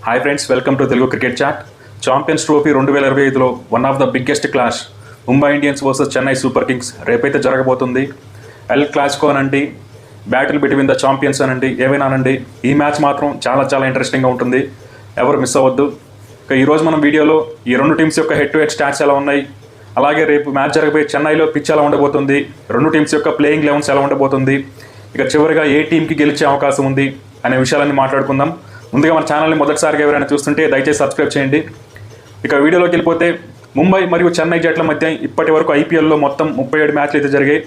Hi friends, welcome to Telugu cricket chat. Champions trophy 2025లో one of the biggest clash Mumbai Indians versus Chennai super kings రేపైతే జరగబోతుంది. El Clasico అనండి, battle between the champions అనండి, ఏమైనా అనండి, ఈ మ్యాచ్ మాత్రం చాలా ఇంట్రెస్టింగ్గా ఉంటుంది. ఎవరు మిస్ అవ్వద్దు. ఇక ఈరోజు మనం వీడియోలో ఈ రెండు టీమ్స్ యొక్క హెడ్ టు హెడ్ స్టాట్స్ ఎలా ఉన్నాయి, అలాగే రేపు మ్యాచ్ జరగబోయే చెన్నైలో పిచ్ ఎలా ఉండబోతుంది, రెండు టీమ్స్ యొక్క ప్లేయింగ్ లెవెన్స్ ఎలా ఉండబోతుంది, ఇక చివరిగా ఏ టీంకి గెలిచే అవకాశం ఉంది అనే విషయాలన్నీ మాట్లాడుకుందాం. ముందుగా మన ఛానల్ని మొదటిసారిగా ఎవరైనా చూస్తుంటే దయచేసి సబ్స్క్రైబ్ చేయండి. ఇక వీడియోలోకి వెళ్ళిపోతే, ముంబై మరియు చెన్నై జట్ల మధ్య ఇప్పటి వరకు ఐపీఎల్లో మొత్తం 37 మ్యాచ్లు అయితే జరిగాయి.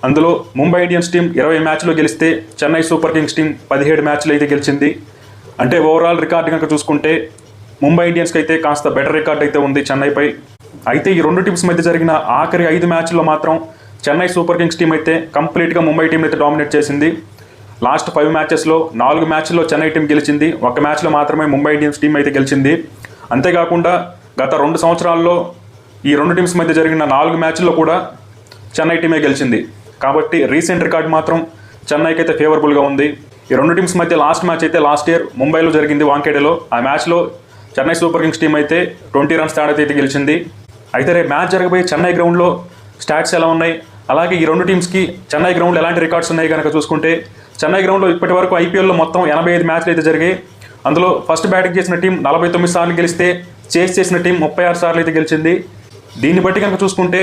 అందులో ముంబై ఇండియన్స్ టీం 20 మ్యాచ్లు గెలిస్తే చెన్నై సూపర్ కింగ్స్ టీం 17 మ్యాచ్లు అయితే గెలిచింది. అంటే ఓవరాల్ రికార్డు కనుక చూసుకుంటే ముంబై ఇండియన్స్కి అయితే కాస్త బెటర్ రికార్డ్ అయితే ఉంది చెన్నైపై. అయితే ఈ రెండు టీమ్స్ మధ్య జరిగిన ఆఖరి 5 మ్యాచ్ల్లో మాత్రం చెన్నై సూపర్ కింగ్స్ టీం అయితే కంప్లీట్గా ముంబై టీం అయితే డామినేట్ చేసింది. లాస్ట్ 5 మ్యాచెస్లో 4 మ్యాచ్ల్లో చెన్నై టీం గెలిచింది, 1 మ్యాచ్లో మాత్రమే ముంబై ఇండియన్స్ టీం అయితే గెలిచింది. అంతేకాకుండా గత 2 సంవత్సరాల్లో ఈ రెండు టీమ్స్ మధ్య జరిగిన 4 మ్యాచ్ల్లో కూడా చెన్నై టీమే గెలిచింది. కాబట్టి రీసెంట్ రికార్డ్ మాత్రం చెన్నైకి అయితే ఫేవరబుల్గా ఉంది. ఈ రెండు టీమ్స్ మధ్య లాస్ట్ మ్యాచ్ అయితే లాస్ట్ ఇయర్ ముంబైలో జరిగింది, వాంఖేడేలో. ఆ మ్యాచ్లో చెన్నై సూపర్ కింగ్స్ టీం అయితే 20 రన్స్ తేడా అయితే గెలిచింది. అయితే రేపు మ్యాచ్ జరగబోయే చెన్నై గ్రౌండ్లో స్టాట్స్ ఎలా ఉన్నాయి, అలాగే ఈ రెండు టీమ్స్కి చెన్నై గ్రౌండ్లో ఎలాంటి రికార్డ్స్ ఉన్నాయి కనుక చూసుకుంటే, చెన్నై గ్రౌండ్లో ఇప్పటి వరకు ఐపీఎల్లో మొత్తం 85 మ్యాచ్లు అయితే జరిగాయి. అందులో ఫస్ట్ బ్యాటింగ్ చేసిన టీం 49 సార్లు గెలిస్తే, చేస్ చేసిన టీం 36 సార్లు అయితే గెలిచింది. దీన్ని బట్టి కనుక చూసుకుంటే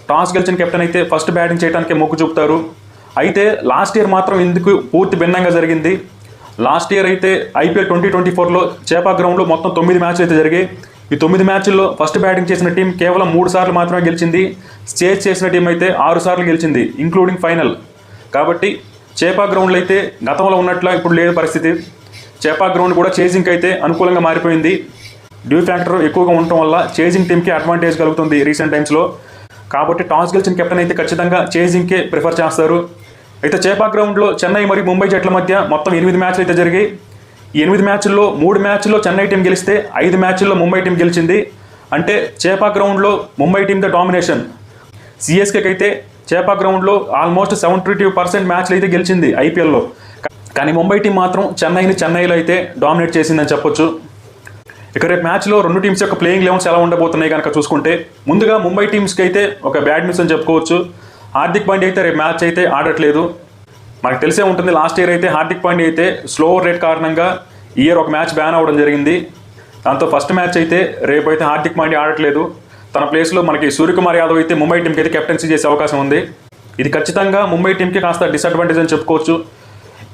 టాస్ గెలిచిన కెప్టెన్ అయితే ఫస్ట్ బ్యాటింగ్ చేయడానికి మొగ్గు చూపుతారు. అయితే లాస్ట్ ఇయర్ మాత్రం ఇందుకు పూర్తి భిన్నంగా జరిగింది. లాస్ట్ ఇయర్ అయితే ఐపీఎల్ 2024లో చేపాక్ గ్రౌండ్లో మొత్తం 9 మ్యాచ్లు అయితే జరిగాయి. ఈ 9 మ్యాచ్ల్లో ఫస్ట్ బ్యాటింగ్ చేసిన టీం కేవలం 3 సార్లు మాత్రమే గెలిచింది. చేస్ చేసిన టీం అయితే 6 సార్లు గెలిచింది, ఇంక్లూడింగ్ ఫైనల్. కాబట్టి చేపాక్ గ్రౌండ్లో అయితే గతంలో ఉన్నట్లా ఇప్పుడు లేదు పరిస్థితి. చేపాక్ గ్రౌండ్ కూడా చేజింగ్కి అయితే అనుకూలంగా మారిపోయింది. డ్యూ ఫ్యాక్టర్ ఎక్కువగా ఉండటం వల్ల చేజింగ్ టీంకి అడ్వాంటేజ్ కలుగుతుంది రీసెంట్ టైమ్స్లో. కాబట్టి టాస్ గెలిచిన కెప్టెన్ అయితే ఖచ్చితంగా చేజింగ్కే ప్రిఫర్ చేస్తారు. అయితే చేపాక్ గ్రౌండ్లో చెన్నై మరియు ముంబై జట్ల మధ్య మొత్తం 8 మ్యాచ్లు అయితే జరిగాయి. ఈ 8 మ్యాచ్ల్లో 3 మ్యాచ్ల్లో చెన్నై టీం గెలిస్తే 5 మ్యాచ్ల్లో ముంబై టీం గెలిచింది. అంటే చేపాక్ గ్రౌండ్లో ముంబై టీం ద డామినేషన్. సిఎస్కేకి అయితే చేపాక్ గ్రౌండ్లో ఆల్మోస్ట్ 72% మ్యాచ్లు అయితే గెలిచింది ఐపీఎల్లో. కానీ ముంబై టీం మాత్రం చెన్నైలో అయితే డామినేట్ చేసిందని చెప్పొచ్చు. ఇక రేపు మ్యాచ్లో రెండు టీమ్స్ యొక్క ప్లేయింగ్ లెవెన్స్ ఎలా ఉండబోతున్నాయి కనుక చూసుకుంటే, ముందుగా ముంబై టీమ్స్కి అయితే ఒక బ్యాడ్ న్యూస్ అని చెప్పుకోవచ్చు. హార్దిక్ పాండ్యా అయితే రేపు మ్యాచ్ అయితే ఆడట్లేదు. మనకు తెలిసే ఉంటుంది, లాస్ట్ ఇయర్ అయితే హార్దిక్ పాండ్యా అయితే స్లో రేట్ కారణంగా ఈ ఇయర్ ఒక మ్యాచ్ బ్యాన్ అవ్వడం జరిగింది. దాంతో ఫస్ట్ మ్యాచ్ అయితే రేపు అయితే హార్దిక్ పాండ్యా ఆడట్లేదు. తన ప్లేస్లో మనకి సూర్యకుమార్ యాదవ్ అయితే ముంబై టీంకి అయితే కెప్టెన్సీ చేసే అవకాశం ఉంది. ఇది ఖచ్చితంగా ముంబై టీంకి కాస్త డిసడ్వాంటేజ్ అని చెప్పుకోవచ్చు.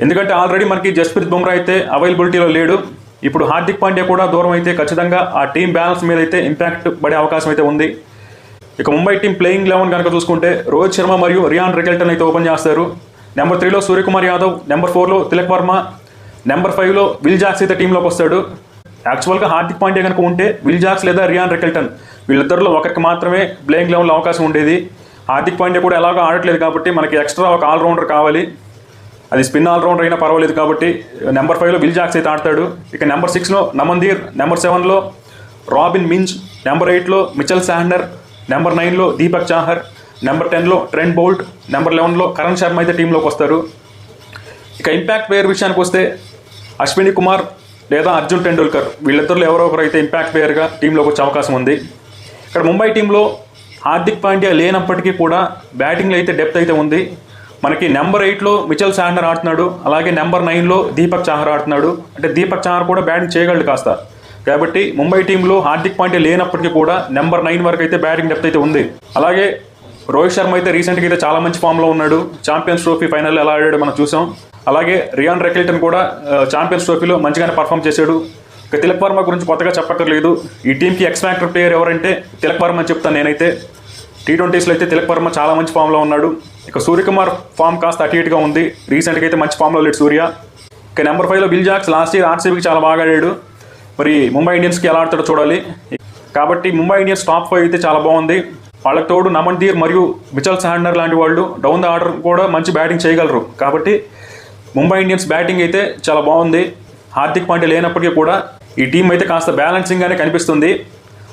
ఎందుకంటే ఆల్రెడీ మనకి జస్ప్రీత్ బుమ్రా అయితే అవైలబిలిటీలో లేడు. ఇప్పుడు హార్దిక్ పాండ్యా కూడా దూరం అయితే ఖచ్చితంగా ఆ టీం బ్యాలెన్స్ మీద అయితే ఇంపాక్ట్ పడే అవకాశం అయితే ఉంది. ఇక ముంబై టీం ప్లేయింగ్ 11 కనుక చూసుకుంటే, రోహిత్ శర్మ మరియు రియాన్ రికెల్టన్ అయితే ఓపెన్ చేస్తారు. నెంబర్ 3లో సూర్యకుమార్ యాదవ్, నెంబర్ 4లో తిలక్ వర్మ, నెంబర్ 5లో విల్ జాక్స్ అయితే టీంలోకి వస్తాడు. యాక్చువల్గా హార్దిక్ పాండ్యా కనుక ఉంటే విల్ జాక్స్ లేదా రియాన్ రికెల్టన్ వీళ్ళిద్దరిలో ఒకరికి మాత్రమే ప్లేయింగ్ లెవెన్లో అవకాశం ఉండేది. హార్దిక్ పాండ్యా కూడా ఎలాగో ఆడట్లేదు కాబట్టి మనకి ఎక్స్ట్రా ఒక ఆల్రౌండర్ కావాలి. అది స్పిన్ ఆల్రౌండర్ అయినా పర్వాలేదు కాబట్టి నెంబర్ 5లో విల్ జాక్స్ అయితే ఆడతాడు. ఇక నెంబర్ 6లో నమన్దీర్, నెంబర్ 7లో రాబిన్ మింజ్, నెంబర్ 8లో మిచెల్ శాండర్, నెంబర్ 9లో దీపక్ చాహర్, నెంబర్ 10లో ట్రెంట్ బౌల్ట్, నెంబర్ 11లో కరణ్ శర్మ అయితే టీంలోకి వస్తారు. ఇక ఇంపాక్ట్ ప్లేయర్ విషయానికి వస్తే అశ్విని కుమార్ లేదా అర్జున్ టెండూల్కర్ వీళ్ళిద్దరిలో ఎవరో ఒకరు అయితే ఇంపాక్ట్ ప్లేయర్గా టీంలోకి వచ్చే అవకాశం ఉంది. ఇక్కడ ముంబై టీంలో హార్దిక్ పాండ్యా లేనప్పటికీ కూడా బ్యాటింగ్లో అయితే డెప్త్ అయితే ఉంది. మనకి నెంబర్ 8లో మిచెల్ శాండర్ ఆడుతున్నాడు, అలాగే నెంబర్ 9లో దీపక్ చాహర్ ఆడుతున్నాడు. అంటే దీపక్ చాహర్ కూడా బ్యాటింగ్ చేయగలడు కాస్త. కాబట్టి ముంబై టీంలో హార్దిక్ పాండ్యా లేనప్పటికీ కూడా నెంబర్ 9 వరకు అయితే బ్యాటింగ్ డెప్త్ అయితే ఉంది. అలాగే రోహిత్ శర్మ అయితే రీసెంట్గా అయితే చాలా మంచి ఫామ్లో ఉన్నాడు. ఛాంపియన్స్ ట్రోఫీ ఫైనల్లో ఎలా ఆడాడో మనం చూసాం. అలాగే రియాన్ రికెల్టన్ కూడా ఛాంపియన్స్ ట్రోఫీలో మంచిగానే పర్ఫామ్ చేశాడు. ఇక తిలక్ వర్మ గురించి కొత్తగా చెప్పక్కర్లేదు. ఈ టీంకి ఎక్స్ ఫ్యాక్టర్ ప్లేయర్ ఎవరంటే తిలక్ వర్మ అని చెప్తాను నేనైతే. T20స్లో అయితే తిలక్ వర్మ చాలా మంచి ఫామ్లో ఉన్నాడు. ఇక సూర్యకుమార్ ఫామ్ కాస్త అటు ఇటుగా ఉంది. రీసెంట్గా అయితే మంచి ఫామ్లో లేడు సూర్య. ఇక నెంబర్ 5లో విల్ జాక్స్ లాస్ట్ ఇయర్ ఆర్సీబీకి చాలా బాగా ఆడాడు. మరి ముంబై ఇండియన్స్కి ఎలా ఆడతాడో చూడాలి. కాబట్టి ముంబై ఇండియన్స్ టాప్ 5 అయితే చాలా బాగుంది. వాళ్ళకి తోడు నమన్దీర్ మరియు మిచెల్ శాండర్ లాంటి వాళ్ళు డౌన్ ద ఆర్డర్ కూడా మంచి బ్యాటింగ్ చేయగలరు. కాబట్టి ముంబై ఇండియన్స్ బ్యాటింగ్ అయితే చాలా బాగుంది. హార్దిక్ పాండ్యా లేనప్పటికీ కూడా ఈ టీం అయితే కాస్త బ్యాలెన్సింగ్గానే కనిపిస్తుంది.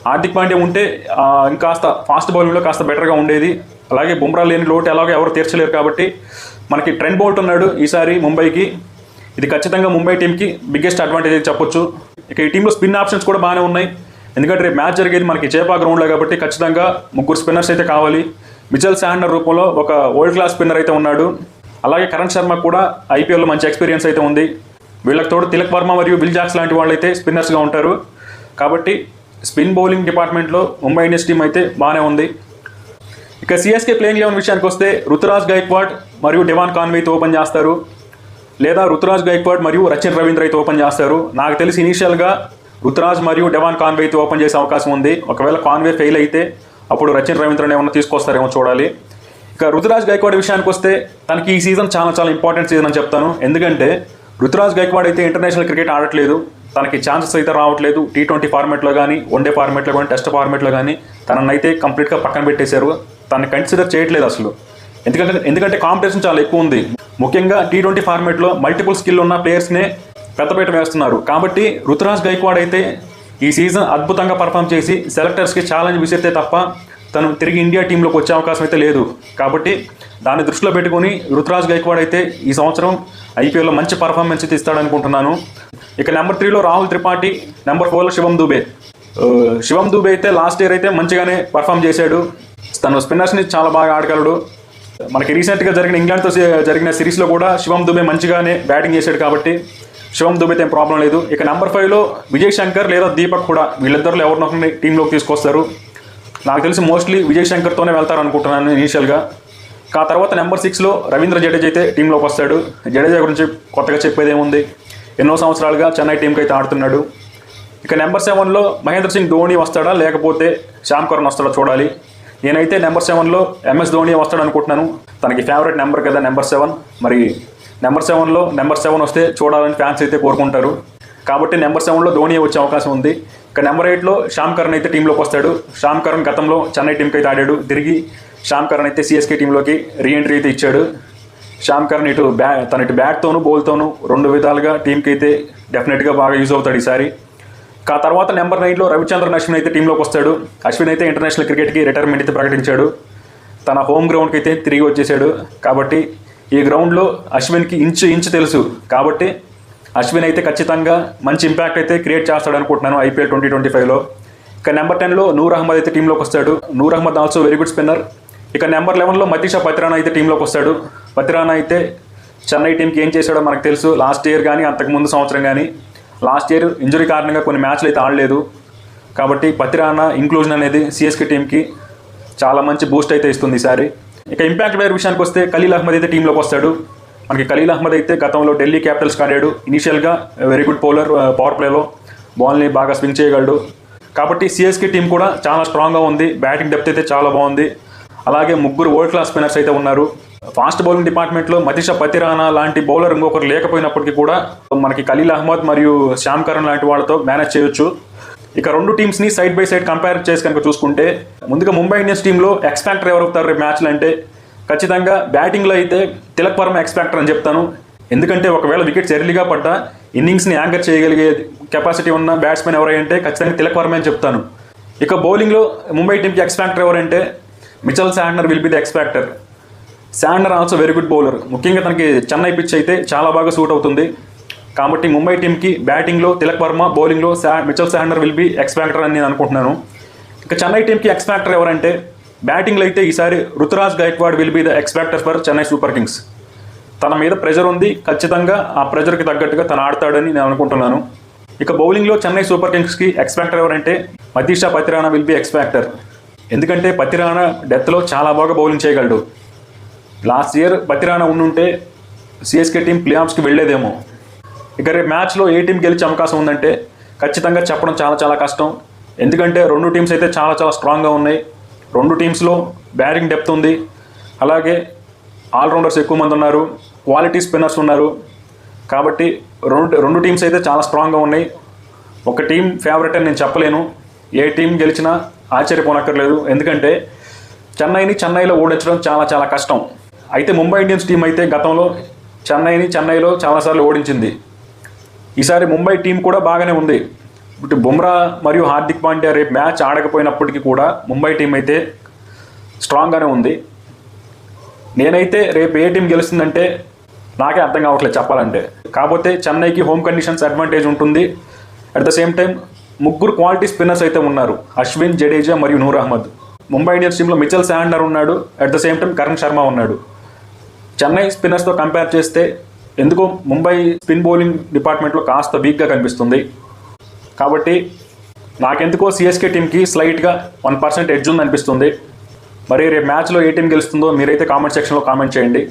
హార్దిక్ పాండ్యా ఉంటే ఇంకాస్త ఫాస్ట్ బౌలింగ్లో కాస్త బెటర్గా ఉండేది. అలాగే బుమ్రా లేని లోటు ఎలాగో ఎవరు తీర్చలేరు కాబట్టి మనకి ట్రెంట్ బౌల్ట్ ఉన్నాడు ఈసారి ముంబైకి. ఇది ఖచ్చితంగా ముంబై టీంకి బిగ్గెస్ట్ అడ్వాంటేజ్ చెప్పొచ్చు. ఇక ఈ టీంలో స్పిన్ ఆప్షన్స్ కూడా బాగానే ఉన్నాయి. ఎందుకంటే రేపు మ్యాచ్ జరిగేది మనకి చేపా గ్రౌండ్లో కాబట్టి ఖచ్చితంగా 3 స్పిన్నర్స్ అయితే కావాలి. మిచెల్ శాంట్నర్ రూపంలో ఒక వరల్డ్ క్లాస్ స్పిన్నర్ అయితే ఉన్నాడు. అలాగే కరణ్ శర్మ కూడా ఐపీఎల్లో మంచి ఎక్స్పీరియన్స్ అయితే ఉంది. వీళ్ళకి తోడు తిలక్ వర్మ మరియు విల్ జాక్స్ లాంటి వాళ్ళు అయితే స్పిన్నర్స్గా ఉంటారు. కాబట్టి స్పిన్ బౌలింగ్ డిపార్ట్మెంట్లో ముంబై ఇండియన్స్ టీం అయితే బాగానే ఉంది. ఇక సిఎస్కే ప్లేయింగ్ 11 విషయానికి వస్తే రుతురాజ్ గైక్వాడ్ మరియు డెవాన్ కాన్వేతో ఓపెన్ చేస్తారు, లేదా రుతురాజ్ గైక్వాడ్ మరియు రచిన్ రవీంద్ర అయితే ఓపెన్ చేస్తారు. నాకు తెలిసి ఇనీషియల్గా రుతురాజ్ మరియు డెవాన్ కాన్వే అయితే ఓపెన్ చేసే అవకాశం ఉంది. ఒకవేళ కాన్వే ఫెయిల్ అయితే అప్పుడు రచిన్ రవీంద్రని ఏమన్నా తీసుకొస్తారేమో చూడాలి. ఇక రుతురాజ్ గైక్వాడ్ విషయానికి వస్తే తనకి ఈ సీజన్ చాలా ఇంపార్టెంట్ సీజన్ అని చెప్తాను. ఎందుకంటే రుతురాజ్ గైక్వాడ్ అయితే ఇంటర్నేషనల్ క్రికెట్ ఆడట్లేదు, తనకి ఛాన్సెస్ అయితే రావట్లేదు. T20 ఫార్మాట్లో కానీ, వన్డే ఫార్మాట్లో కానీ, టెస్ట్ ఫార్మాట్లో కానీ తననైతే కంప్లీట్గా పక్కన పెట్టేశారు. తనని కన్సిడర్ చేయట్లేదు అసలు. ఎందుకంటే కాంపిటీషన్ చాలా ఎక్కువ ఉంది. ముఖ్యంగా T20 ఫార్మాట్లో మల్టిపుల్ స్కిల్ ఉన్న ప్లేయర్స్నే పెద్దపీట వేస్తున్నారు. కాబట్టి రుతురాజ్ గైక్వాడ్ అయితే ఈ సీజన్ అద్భుతంగా పర్ఫామ్ చేసి సెలెక్టర్స్కి ఛాలెంజ్ విసిరితే తప్ప తను తిరిగి ఇండియా టీంలోకి వచ్చే అవకాశం అయితే లేదు. కాబట్టి దాన్ని దృష్టిలో పెట్టుకుని రుతురాజ్ గైక్వాడ్ అయితే ఈ సంవత్సరం ఐపీఎల్లో మంచి పర్ఫార్మెన్స్ అయితే ఇస్తాడనుకుంటున్నాను. ఇక నెంబర్ 3లో రాహుల్ త్రిపాఠి, నెంబర్ 4లో శివం దూబే. శివం దూబే అయితే లాస్ట్ ఇయర్ అయితే మంచిగానే పర్ఫామ్ చేశాడు. తను స్పిన్నర్స్ని చాలా బాగా ఆడగలడు. మనకి రీసెంట్గా జరిగిన ఇంగ్లాండ్తో జరిగిన సిరీస్లో కూడా శివం దూబే మంచిగానే బ్యాటింగ్ చేశాడు. కాబట్టి శివం దూబేతో ఏం ప్రాబ్లం లేదు. ఇక నెంబర్ 5లో విజయ్ శంకర్ లేదా దీపక్ కూడా, వీళ్ళిద్దరిలో ఎవరినొకరిని టీంలోకి తీసుకొస్తారు. నాకు తెలిసి మోస్ట్లీ విజయ్ శంకర్తోనే వెళ్తారు అనుకుంటున్నాను ఇనీషియల్గా. ఆ తర్వాత నెంబర్ 6లో రవీంద్ర జడేజా అయితే టీంలోకి వస్తాడు. జడేజా గురించి కొత్తగా చెప్పేది ఏముంది, ఎన్నో సంవత్సరాలుగా చెన్నై టీంకి అయితే ఆడుతున్నాడు. ఇక నెంబర్ 7లో మహేంద్ర సింగ్ ధోని వస్తాడా లేకపోతే శ్యామ్ కరణ్ వస్తాడా చూడాలి. నేనైతే నెంబర్ 7లో MS ధోని వస్తాడు అనుకుంటున్నాను. తనకి ఫేవరెట్ నెంబర్ కదా నెంబర్ 7. మరి నెంబర్ 7లో నెంబర్ 7 వస్తే చూడాలని ఫ్యాన్స్ అయితే కోరుకుంటారు. కాబట్టి నెంబర్ 7లో ధోని వచ్చే అవకాశం ఉంది. ఇక నెంబర్ 8లో శ్యామ్ కరణ్ అయితే టీంలోకి వస్తాడు. శ్యామ్ కరణ్ గతంలో చెన్నై టీంకి అయితే ఆడాడు. తిరిగి శ్యామ్ కరణ్ అయితే సిఎస్కే టీంలోకి రీఎంట్రీ అయితే ఇచ్చాడు. శ్యామ్ కరణ్ ఇటు బ్యాట్తోనూ బౌల్తోనూ 2 విధాలుగా టీంకి అయితే డెఫినెట్గా బాగా యూజ్ అవుతాడు ఈసారి. ఆ తర్వాత నెంబర్ 9లో రవిచంద్రన్ అశ్విన్ అయితే టీంలోకి వస్తాడు. అశ్విన్ అయితే ఇంటర్నేషనల్ క్రికెట్కి రిటైర్మెంట్ అయితే ప్రకటించాడు. తన హోమ్ గ్రౌండ్కి అయితే తిరిగి వచ్చేసాడు. కాబట్టి ఈ గ్రౌండ్లో అశ్విన్కి ఇంచు తెలుసు. కాబట్టి అశ్విన్ అయితే ఖచ్చితంగా మంచి ఇంపాక్ట్ అయితే క్రియేట్ చేస్తాడు అనుకుంటున్నాను IPL 2025లో. ఇక నెంబర్ 10లో నూర్ అహ్మద్ అయితే టీంలోకి వస్తాడు. Noor Ahmad also very good spinner. ఇక నెంబర్ 11లో మతీషా పతిరానా అయితే టీంలోకి వస్తాడు. పతిరానా అయితే చెన్నై టీంకి ఏం చేశాడో మనకు తెలుసు. లాస్ట్ ఇయర్ కానీ అంతకుముందు సంవత్సరం కానీ, లాస్ట్ ఇయర్ ఇంజురీ కారణంగా కొన్ని మ్యాచ్లు అయితే ఆడలేదు. కాబట్టి పతిరానా ఇంక్లూజన్ అనేది సిఎస్కే టీంకి చాలా మంచి బూస్ట్ అయితే ఇస్తుంది ఈసారి. ఇక ఇంపాక్ట్ ప్లేయర్ విషయానికి వస్తే ఖలీల్ అహ్మద్ అయితే టీంలోకి వస్తాడు. మనకి ఖలీల్ అహ్మద్ అయితే గతంలో ఢిల్లీ క్యాపిటల్స్కి ఆడాడు. ఇనీషియల్గా వెరీ గుడ్ పవర్ ప్లేలో బాల్ని బాగా స్వింగ్ చేయగలడు. కాబట్టి సిఎస్కే టీం కూడా చాలా స్ట్రాంగ్గా ఉంది. బ్యాటింగ్ డెప్త్ అయితే చాలా బాగుంది. అలాగే 3 వరల్డ్ క్లాస్ స్పిన్నర్స్ అయితే ఉన్నారు. ఫాస్ట్ బౌలింగ్ డిపార్ట్మెంట్లో మతీషా పతిరానా లాంటి బౌలర్ ఇంకొకరు లేకపోయినప్పటికీ కూడా మనకి ఖలీల్ అహ్మద్ మరియు శ్యామ్ కరణ్ లాంటి వాళ్ళతో మేనేజ్ చేయొచ్చు. ఇక 2 టీమ్స్ని సైడ్ బై సైడ్ కంపేర్ చేసి కనుక చూసుకుంటే, ముందుగా ముంబై ఇండియన్స్ టీంలో ఎక్స్పెక్టర్ ఎవరు అవుతారు రేపు మ్యాచ్లు అంటే ఖచ్చితంగా బ్యాటింగ్లో అయితే తిలక్ వర్మ ఎక్స్పెక్టర్ అని చెప్తాను. ఎందుకంటే ఒకవేళ వికెట్స్ ఎర్లీగా పడ్డా ఇన్నింగ్స్ని యాంకర్ చేయగలిగే కెపాసిటీ ఉన్న బ్యాట్స్మెన్ ఎవరంటే ఖచ్చితంగా తిలక్ వర్మ అని చెప్తాను. ఇక బౌలింగ్లో ముంబై టీంకి ఎక్స్పెక్టర్ ఎవరంటే Mitchell Santner will be the X factor. Santner also very good bowler. ముఖ్యంగా తనకి చెన్నై పిచ్ అయితే చాలా బాగా సూట్ అవుతుంది. కాబట్టి ముంబై టీంకి బ్యాటింగ్లో తిలక్ వర్మ, బౌలింగ్లో మిచెల్ శాంట్నర్ విల్ బి ఎక్స్పెక్టర్ అని నేను అనుకుంటున్నాను. ఇక చెన్నై టీంకి ఎక్స్పెక్టర్ ఎవరంటే బ్యాటింగ్లో అయితే ఈసారి Ruturaj Gaikwad will be the X factor for Chennai super kings. తన మీద ప్రెజర్ ఉంది, ఖచ్చితంగా ఆ ప్రెజర్కి తగ్గట్టుగా తను ఆడతాడని నేను అనుకుంటున్నాను. ఇక బౌలింగ్లో చెన్నై సూపర్ కింగ్స్కి ఎక్స్పెక్టర్ ఎవరంటే మతీషా పతిరానా విల్ బి ఎక్స్పెక్టర్. ఎందుకంటే పతిరానా డెత్లో చాలా బాగా బౌలింగ్ చేయగలడు. లాస్ట్ ఇయర్ పతిరానా ఉండుంటే సిఎస్కే టీం ప్లే ఆఫ్స్కి వెళ్ళేదేమో. ఇక రేపు మ్యాచ్లో ఏ టీం గెలిచే అవకాశం ఉందంటే ఖచ్చితంగా చెప్పడం చాలా కష్టం. ఎందుకంటే 2 టీమ్స్ అయితే చాలా స్ట్రాంగ్గా ఉన్నాయి. 2 టీమ్స్లో బ్యాటింగ్ డెప్త్ ఉంది. అలాగే ఆల్రౌండర్స్ ఎక్కువ మంది ఉన్నారు, క్వాలిటీ స్పిన్నర్స్ ఉన్నారు. కాబట్టి రెండు టీమ్స్ అయితే చాలా స్ట్రాంగ్గా ఉన్నాయి. ఒక టీం ఫేవరెట్ అని నేను చెప్పలేను. ఏ టీం గెలిచినా ఆశ్చర్యపోనక్కర్లేదు. ఎందుకంటే చెన్నైలో ఓడించడం చాలా కష్టం. అయితే ముంబై ఇండియన్స్ టీం అయితే గతంలో చెన్నైలో చాలాసార్లు ఓడించింది. ఈసారి ముంబై టీం కూడా బాగానే ఉంది. ఇటు బుమ్రా మరియు హార్దిక్ పాండ్యా రేపు మ్యాచ్ ఆడకపోయినప్పటికీ కూడా ముంబై టీం అయితే స్ట్రాంగ్గానే ఉంది. నేనైతే రేపు ఏ టీం గెలుస్తుందంటే నాకే అర్థం కావట్లేదు చెప్పాలంటే. కాకపోతే చెన్నైకి హోమ్ కండిషన్స్ అడ్వాంటేజ్ ఉంటుంది. అట్ ద సేమ్ టైం ముగ్గురు క్వాలిటీ స్పిన్నర్స్ అయితే ఉన్నారు, అశ్విన్, జడేజా మరియు నూర్ అహ్మద్. ముంబై ఇండియన్స్ టీంలో మిచెల్ శాంట్నర్ ఉన్నాడు, at the same time Karan Sharma ఉన్నాడు. చెన్నై స్పిన్నర్స్తో కంపేర్ చేస్తే ఎందుకో ముంబై స్పిన్ బౌలింగ్ డిపార్ట్మెంట్లో కాస్త వీక్గా కనిపిస్తుంది. కాబట్టి నాకెందుకో సిఎస్కే టీంకి స్లైట్గా 1% ఎడ్జ్ ఉందనిపిస్తుంది. మరి రేపు మ్యాచ్లో ఏ టీం గెలుస్తుందో మీరైతే కామెంట్ సెక్షన్లో కామెంట్ చేయండి.